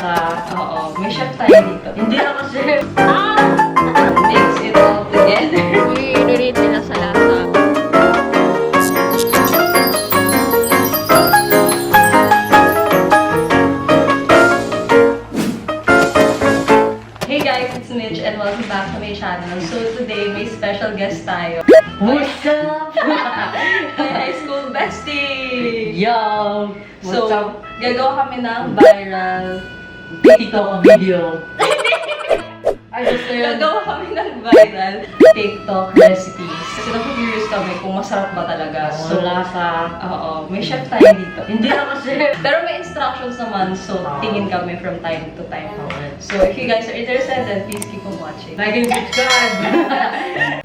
lasa. Oo, may chef tayo dito. Hindi na kasi. Mix it all together. I-rate nila sa lasa. Hey guys, it's Mitch and welcome back to my channel. So today, may special guest tayo. What's up? My high school bestie! Yo! What's So, up? gagawa kami ng viral TikTok video. Ay, gusto yun. Gagawa kami ng viral TikTok recipes. Kasi naku-curious kami kung masarap ba talaga. So, lasa. Oo, may chef tayo dito. Hindi na kasi. Pero may instructions naman, so tingin kami from time to time. Okay. So if you guys are interested, then please keep on watching. Like and subscribe.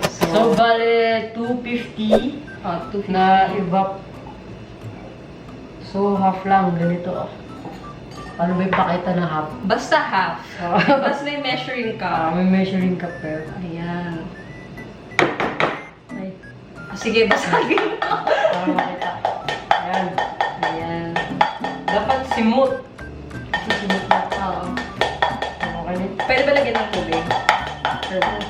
So, bale, 250 250. na iba. So, half lang. Ganito. Paano ba ipakita na half? Basta half. Basta may measuring ka. May measuring cup pero. Ayan. Ay, Sige, basagin mo. para makita. Ayan. Ayan. Dapat simut. Kasi simut na. Oo. Okay na. Pwede ba lagyan ng tubig? Ayan.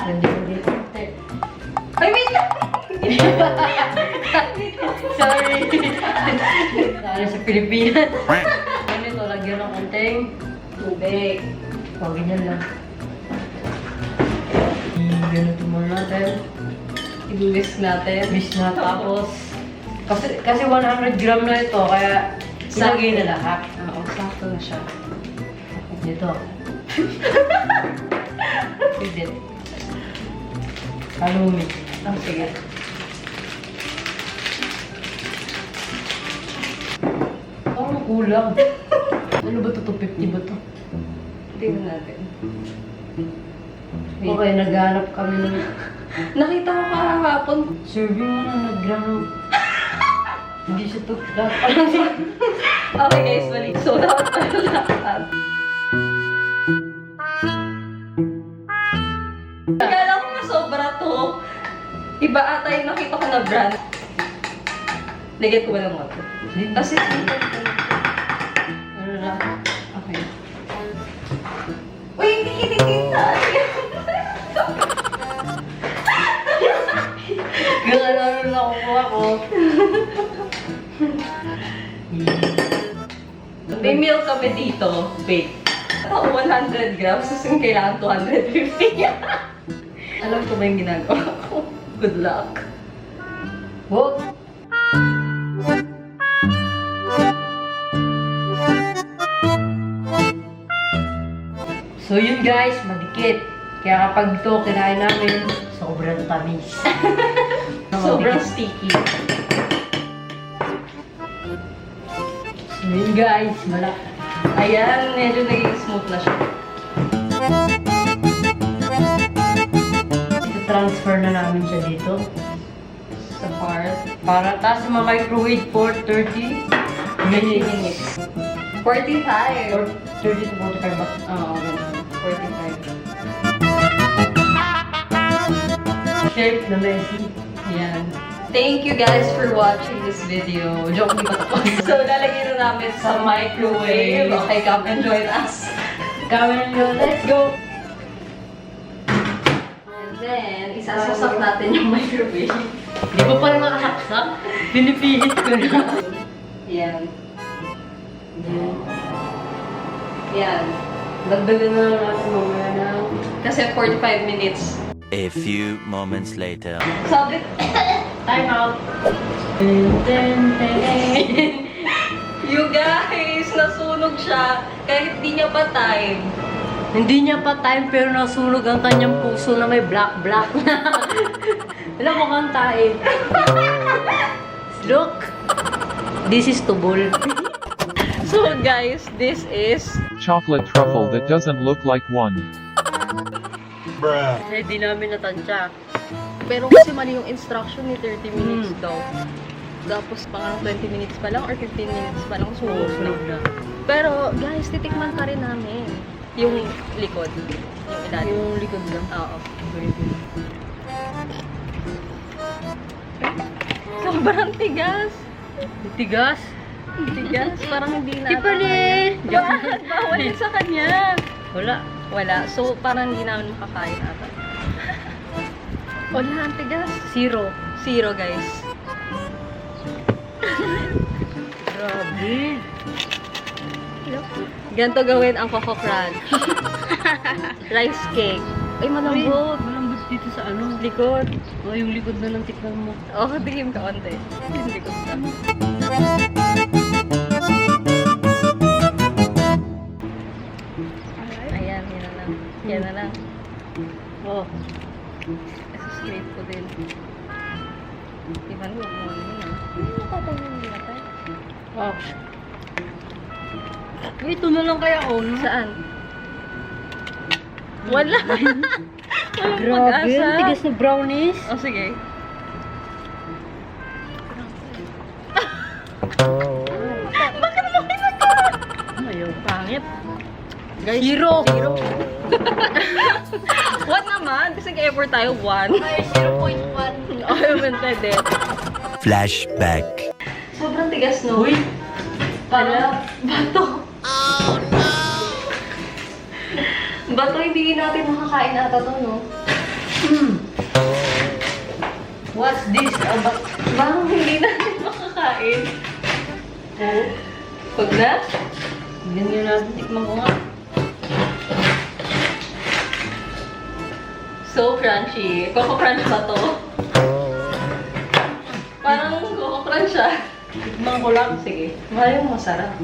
Hindi. Ay, wait lang! Sorry. Sorry sa Pilipinas. Ganito, lagyan ng konting Tubig. o, ganyan lang. Ganito muna natin. I-whisk natin. Bis na tapos. Kasi 100 gram na ito, kaya ilagay na lahat. Oo, sakto na siya. Dito. Pwede. Halumi. Oh, sige. Parang kulang. Ano ba ito? 250 ba ito? Tingnan natin. Wait. Okay, naghanap kami ng Nakita ko kahapon. serving mo na nag-gram. Hindi siya ito. Okay guys, mali. So, dapat pala lahat. Akala ko masobra to. Iba ata yung nakita ko na brand. Lagyan ko ba ng water? Kasi, Ano na? okay. Uy, hindi kinikita. Gano'n namin nakukuha ko. May meal kami dito. Wait. Ito, 100 grams. Tapos yung kailangan 250. Alam ko ba yung ginagawa ko? Good luck. What? So yun guys, madikit. Kaya kapag ito kinain namin, sobrang tamis. Sobrang sticky. So yun guys, Ayan, medyo naging smooth na siya. transfer na namin siya dito. Sa part. Para tapos ma-microwave for 30 minutes. 45. Or 30 to 45 ba? Oo, ganun. 45. Shape na messy. Ayan. Thank you guys for watching this video. Joke, di pa tapos. So, lalagyan na namin sa microwave. Okay, come and join us. Come and go, let's go! And then, isasasok natin yung microwave. Di ba pala nakasaksak? Pinipihit ko na. Yan. Yan. Dagdagan na lang natin mamaya na. Kasi 45 minutes. A few moments later. Sabi, Time out! Ten. you guys, nasunog siya. Kahit di niya pa time. Hindi niya pa time pero nasunog ang kanyang puso na may black na. Alam mo kantain. Look! This is tubol. So guys, this is chocolate truffle that doesn't look like one. Kasi di namin natansya. Pero kasi mali yung instruction ni 30 minutes daw. Tapos parang 20 minutes pa lang or 15 minutes pa lang sunog na. Pero guys, titikman pa rin namin yung likod. Yung ilalim. Yung likod lang. Oo. Sobrang tigas. Tigas? Tigas. Parang hindi na. Di pala. Bakit? Bawal yun sa kanya. Wala. Wala. So, parang hindi namin makakain ata. Wala, ang tigas. Zero. Zero, guys. Grabe. Ganito gawin ang Coco Crunch. Rice cake. Ay, malambot. Malambot dito sa ano. Likod. O, yung likod na ng tikman mo. Oh, tingin ka onte. Yung likod na. Ayan, yan na lang. Yan na lang. Oh. Straight ko din. Iba mo, ano yun ah. Ano natatangin nila tayo? Oh. Ito na lang kaya ako, no? Saan? Wala. Walang Grabe, pag-asa. ang tigas na brownies. Oh, sige. Bakit mo kinaka? Ayaw, pangit. Guys, Zero. Zero. One naman. Kasi ever tayo, one. Ay, 0.1. Oh, yun, pwede. Flashback. sobrang tigas, no? Uy! Pala. Bato. Bato, hindi natin makakain ata to, no? What's this? Bang, hindi natin makakain. Oh. Huwag na? Ganyan natin. Tikman ko nga. So crunchy. Coco Crunch ba to? Parang Coco Crunch siya. Tikman ko lang. Sige. Mahal yung masarap.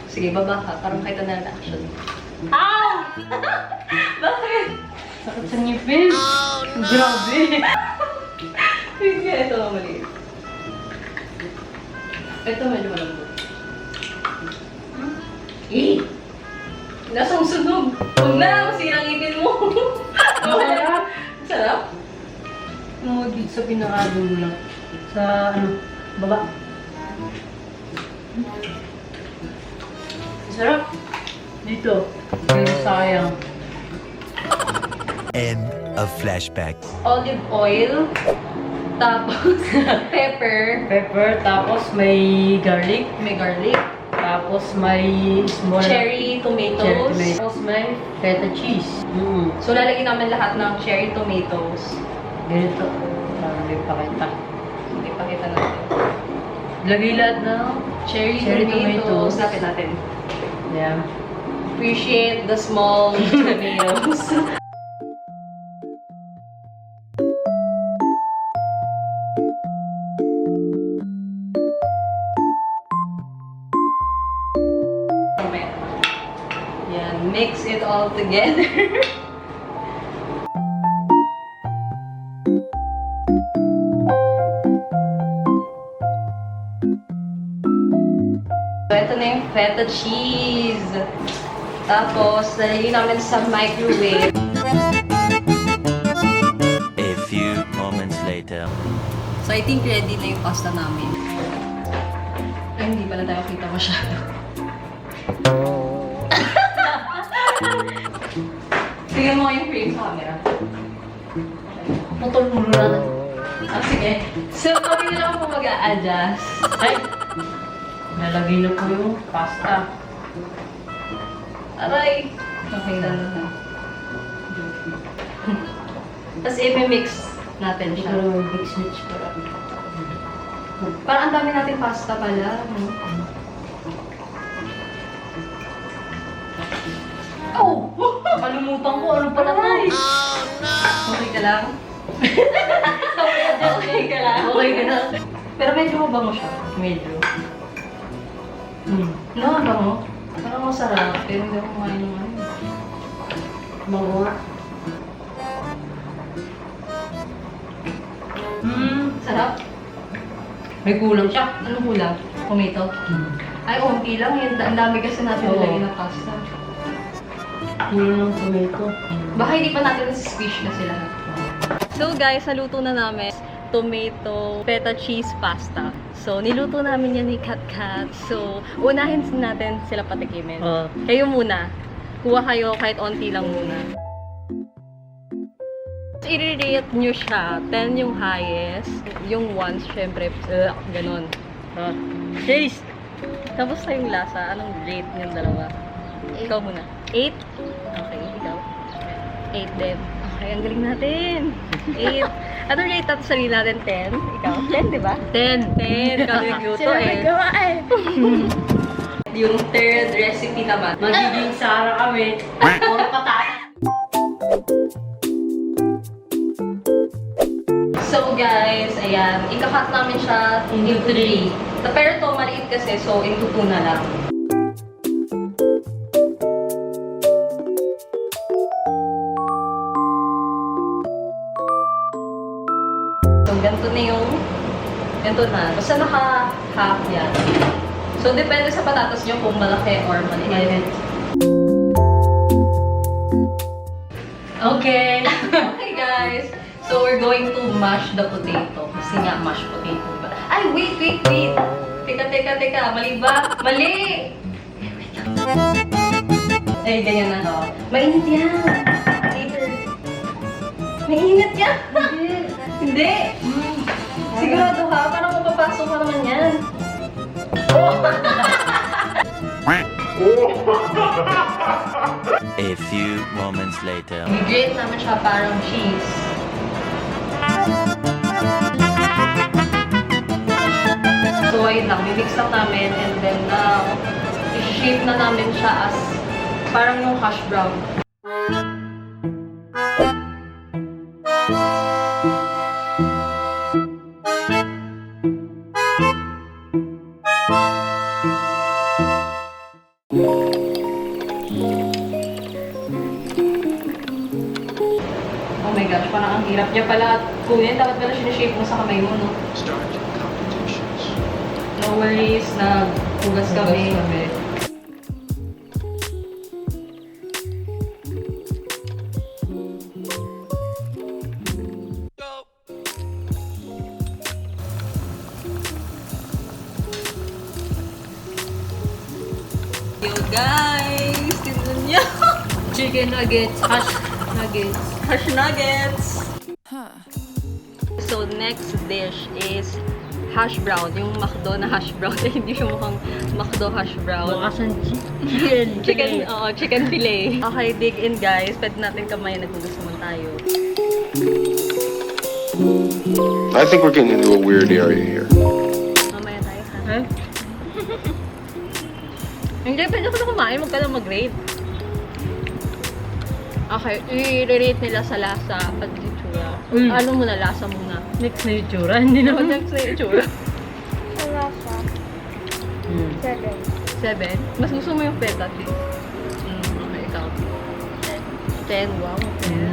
Sige, baba ka. Parang kahit na reaction. Ow! Bakit? Sakit sa ngipin. Grabe. Sige, ito maliit. Ito medyo malambot. Eh! Lasang sunog. Huwag na, masirang ipin mo. Masarap. Sarap? Mo dito sa pinakadulo lang. Sa ano, baba. Sarap. Dito. Pero sayang. End of flashback. Olive oil. Tapos, pepper. Pepper, tapos may garlic. May garlic. Tapos may small Cherry tomatoes. cherry tomato. Tapos may feta cheese. So, lalagyan namin lahat ng cherry tomatoes. Ganito. Para may pakita. Hindi pa kita natin. Lagay lahat na Cherry Cherry tomatoes. tomatoes. Lapit natin. yeah. Appreciate the small tomatoes. Yan, mix it all together. So, ito na yung feta cheese. Tapos, nalagay namin sa microwave. A few moments later. So, I think ready na yung pasta namin. Ay, hindi pala tayo kita masyado. Tingnan mo yung frame sa camera. Putol muna natin. Sige. So, kami na lang po mag-a-adjust. Ay! Nalagay na po yung pasta. Aray! Okay na. Tapos i-mix natin Hindi siya. ko naman big switch para. Parang ang dami natin pasta pala. No? Oh! Nakalimutan ko, ano pala to? Okay ka lang? Okay ka lang? Okay ka na. Pero medyo mabango siya. Medyo. No, mabango. Parang masarap. Pero hindi ako kumain ng ano. Bango nga. Sarap. May kulang siya. Ano kulang? Tomato? Ay, konti lang. Ang dami kasi natin Oo. nilagay ng pasta. Kulang ng tomato. Baka hindi pa natin squish na sila. So guys, naluto na namin tomato feta cheese pasta. So, niluto namin yan ni Kat Kat. So, unahin natin sila patikimin. Oo. Kayo muna. Kuha kayo kahit onti lang muna. I-rate nyo siya. 10 yung highest. Yung ones, syempre, ganon. Cheese! Tapos na yung lasa. Anong rate yung dalawa? Ikaw muna. 8? Okay, ikaw. 8 din. Okay, ang galing natin. 8. Anong rate natin sarili natin? 10? Ikaw? 10, di ba? 10. 10. Ikaw yung luto eh. Yung third recipe naman. Magiging Sara kami. Puro patata. So guys, ayan, ikakat namin siya into 3. Pero to maliit kasi, so into 2 na lang. So ganito na yung, ganito na. Basta naka-half yan. So depende sa patatas nyo kung malaki or maliit. Okay. Okay guys, so we're going to mash the potato. Kasi nga, mashed potato ba? Ay, wait. Teka. Mali ba? Mali! Ay, ganyan na. No? Mainit yan. Later. Mainit yan. Hindi. Sigurado ha? Parang mapapasok ka naman yan. A few moments later. I-grate naman siya parang cheese. So, ayun lang. Mimix lang namin and then now, i-shape na namin siya as parang yung hash brown. Oh my gosh, parang ang hirap niya pala kunin. Dapat pala sinashape mo sa kamay mo, no? No worries, naghugas kami. Yo guys! Tignan niyo! Chicken nuggets. Hash nuggets. Hash nuggets! So, next dish is hash brown. Yung McDo na hash brown. Hindi siya mukhang McDo hash brown. Bakasan chicken. Chicken fillet. Okay, dig in guys. Pwede natin kamay. Naghugas naman tayo. I think we're getting into a weird area here. Mamaya tayo ha. Eh? Hindi, pwede ko na kumain. Huwag ka na mag-rate. Okay, i-rate nila sa lasa at itsura. Ano muna, lasa muna. Next na yung tsura. Hindi Ano naman. next na itsura? Wala siya. 7. 7? Mas gusto mo yung feta cheese? Okay, ikaw. 10, wow.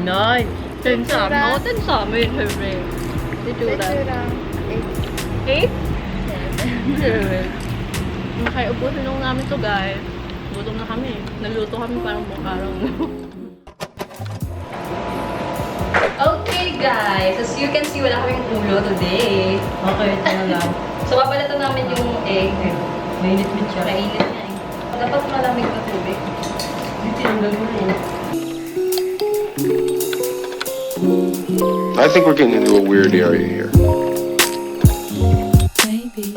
9. 10 sa amin. Oo, 10 sa amin, syempre. Itsura. Itsura. 8? 7. Okay, ubusin lang namin to guys. Gutom na kami. Nagluto kami parang buong araw. Okay guys, as you can see, wala kaming ulo today. Okay, ito na lang. So, papalitan namin yung egg. Mainit-mit siya. Mainit niya eh. Dapat malamig na tubig. Hindi tinanggal mo na eh. I think we're getting into a weird area here. Maybe.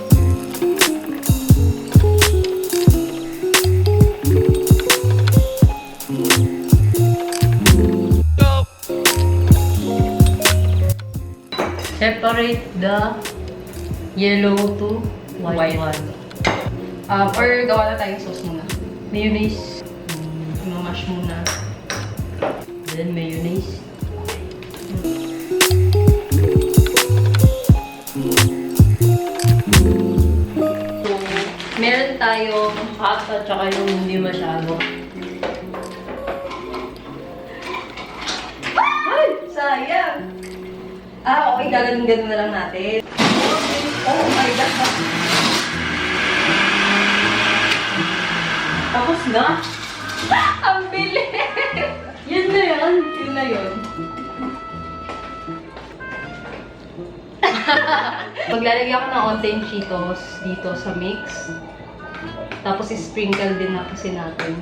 Separate the yellow to white one. Or gawa na tayong sauce muna. Mayonnaise. Mamash muna. Then mayonnaise. So, meron tayong Hot at saka yung hindi masyado. Ay! Sayang! Okay, gaganon-ganon na lang natin. Oh my God! Tapos na? Ang bilis! Yun na yan. Yun na yun. Maglalagay ako ng onting Cheetos dito sa mix. Tapos sprinkle din na kasi natin.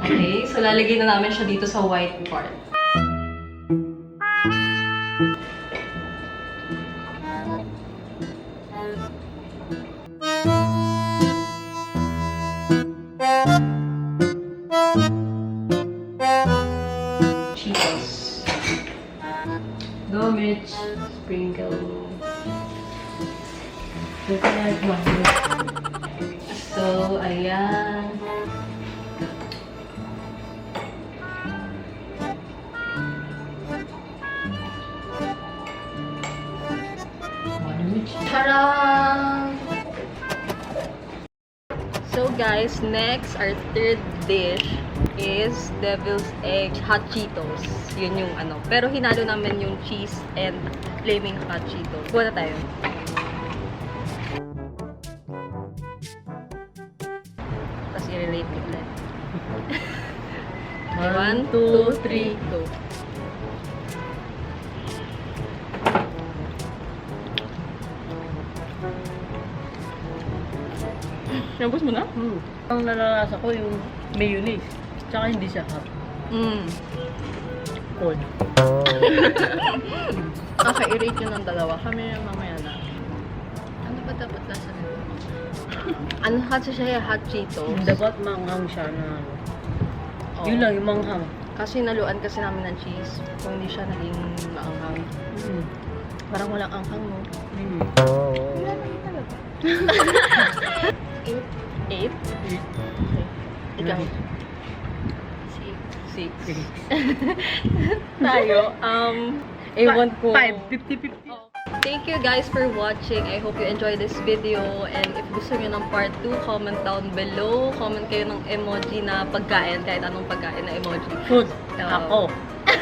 Okay, so lalagay na namin siya dito sa white part. Cheetos. Go, Mitch. Sprinkle. Coconut one. So, ayan. One, Mitch. Tarang! So guys, next, our third dish is devil's egg hot Cheetos. Yun yung ano. Pero hinalo namin yung cheese and flaming hot Cheetos. Kuha na tayo. Tapos i-relate ulit. 1, 2, 3, go. Nabos mo na? Ang nalalasa ko yung mayonnaise. Tsaka hindi siya hot. Cold. Okay, i-rate nyo ng dalawa. Kami mamaya na. Ano ba dapat lasa nito? Ano kasi siya hot Cheetos? Dapat manghang siya na ano. Oo. Yun lang, yung manghang. Kasi naluan kasi namin ng cheese. Kung hindi siya naging maanghang. Parang walang anghang, no? Eight? Okay. Ikaw? Six. Tayo, ewan ko. 5, 50-50. Thank you guys for watching. I hope you enjoyed this video. And if gusto nyo ng part 2, comment down below. Comment kayo ng emoji na pagkain. Kahit anong pagkain na emoji. Food. Ako.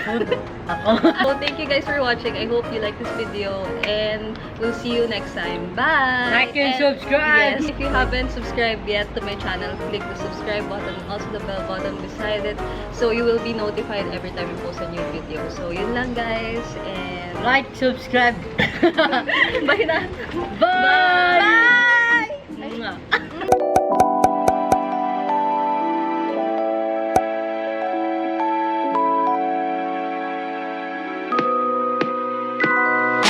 Food. Ako. So thank you guys for watching. I hope you like this video. And we'll see you next time. Bye! Like and subscribe! Yes, if you haven't subscribed yet to my channel, click the subscribe button and also the bell button beside it. So you will be notified every time we post a new video. So yun lang guys. And Like, subscribe. bye na! Bye! Bye!